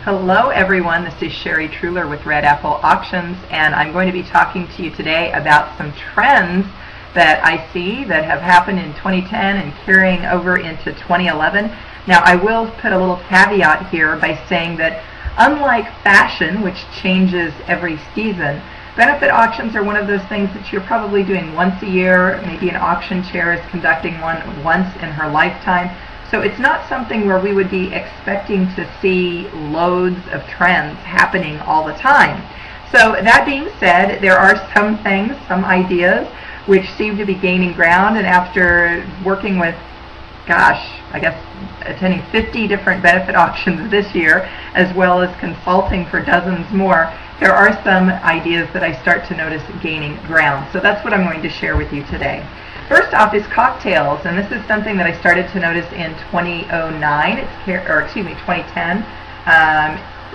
Hello everyone, this is Sherry Truler with Red Apple Auctions, and I'm going to be talking to you today about some trends that I see that have happened in 2010 and carrying over into 2011. Now I will put a little caveat here by saying that unlike fashion, which changes every season, benefit auctions are one of those things that you're probably doing once a year. Maybe an auction chair is conducting one once in her lifetime. So it's not something where we would be expecting to see loads of trends happening all the time. So that being said, there are some things, some ideas, which seem to be gaining ground, and after working with, I guess attending 50 different benefit auctions this year, as well as consulting for dozens more, there are some ideas that I start to notice gaining ground. So that's what I'm going to share with you today. First off is cocktails, and this is something that I started to notice in 2009, 2010,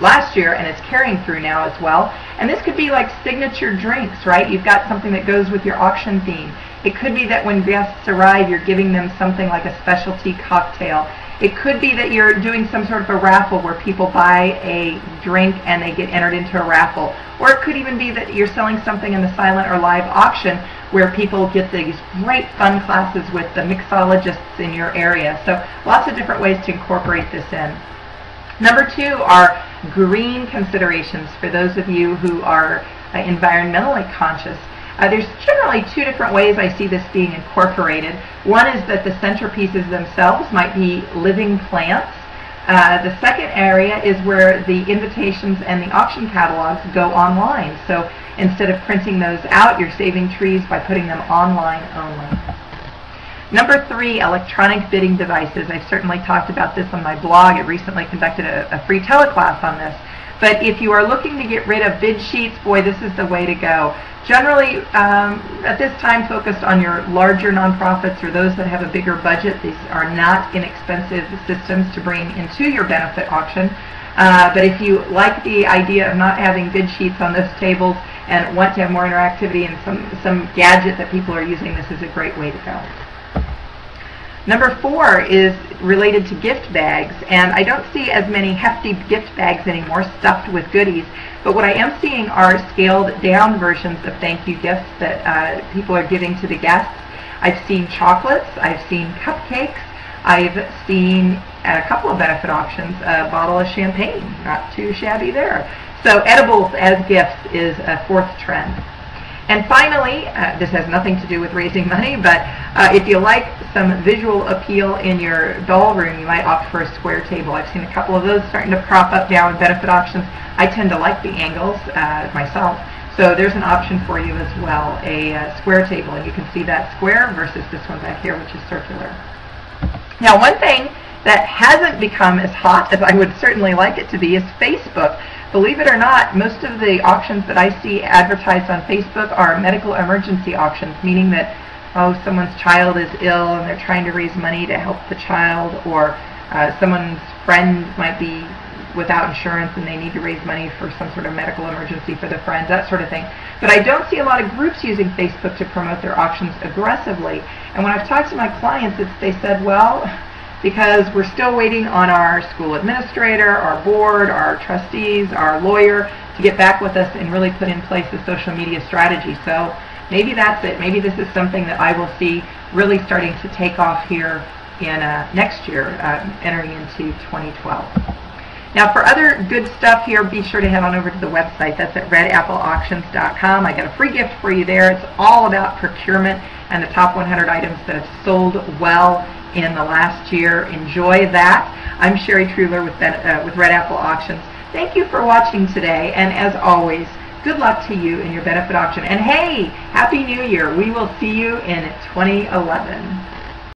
last year, and it's carrying through now as well. And this could be like signature drinks, right? You've got something that goes with your auction theme. It could be that when guests arrive, you're giving them something like a specialty cocktail. It could be that you're doing some sort of a raffle where people buy a drink and they get entered into a raffle. Or it could even be that you're selling something in the silent or live auction where people get these great fun classes with the mixologists in your area. So lots of different ways to incorporate this in. Number two are green considerations for those of you who are environmentally conscious. There's generally two different ways I see this being incorporated. One is that the centerpieces themselves might be living plants. The second area is where the invitations and the auction catalogs go online. So instead of printing those out, you're saving trees by putting them online only. Number three, electronic bidding devices. I've certainly talked about this on my blog. I recently conducted a free teleclass on this. But if you are looking to get rid of bid sheets, boy, this is the way to go. Generally, at this time, focused on your larger nonprofits or those that have a bigger budget. These are not inexpensive systems to bring into your benefit auction. But if you like the idea of not having bid sheets on those tables and want to have more interactivity and some gadget that people are using, this is a great way to go. Number four is related to gift bags, and I don't see as many hefty gift bags anymore stuffed with goodies, but what I am seeing are scaled down versions of thank you gifts that people are giving to the guests. I've seen chocolates, I've seen cupcakes, I've seen at a couple of benefit auctions a bottle of champagne, not too shabby there. So edibles as gifts is a fourth trend. And finally, this has nothing to do with raising money, but if you like some visual appeal in your doll room, you might opt for a square table. I've seen a couple of those starting to crop up now in benefit auctions. I tend to like the angles myself, so there's an option for you as well, a square table, and you can see that square versus this one back here, which is circular. Now, one thing that hasn't become as hot as I would certainly like it to be is Facebook. Believe it or not, most of the auctions that I see advertised on Facebook are medical emergency auctions, meaning that, oh, someone's child is ill and they're trying to raise money to help the child, or someone's friend might be without insurance and they need to raise money for some sort of medical emergency for the friend, that sort of thing. But I don't see a lot of groups using Facebook to promote their auctions aggressively. And when I've talked to my clients, they said, well, because we're still waiting on our school administrator, our board, our trustees, our lawyer to get back with us and really put in place a social media strategy. So maybe that's it. Maybe this is something that I will see really starting to take off here in next year, entering into 2012. Now, for other good stuff here, be sure to head on over to the website. That's at redappleauctions.com. I got a free gift for you there. It's all about procurement and the top 100 items that have sold well in the last year. Enjoy that. I'm Sherry Truler with Red Apple Auctions. Thank you for watching today, and as always, good luck to you in your benefit auction. And hey, Happy New Year. We will see you in 2011.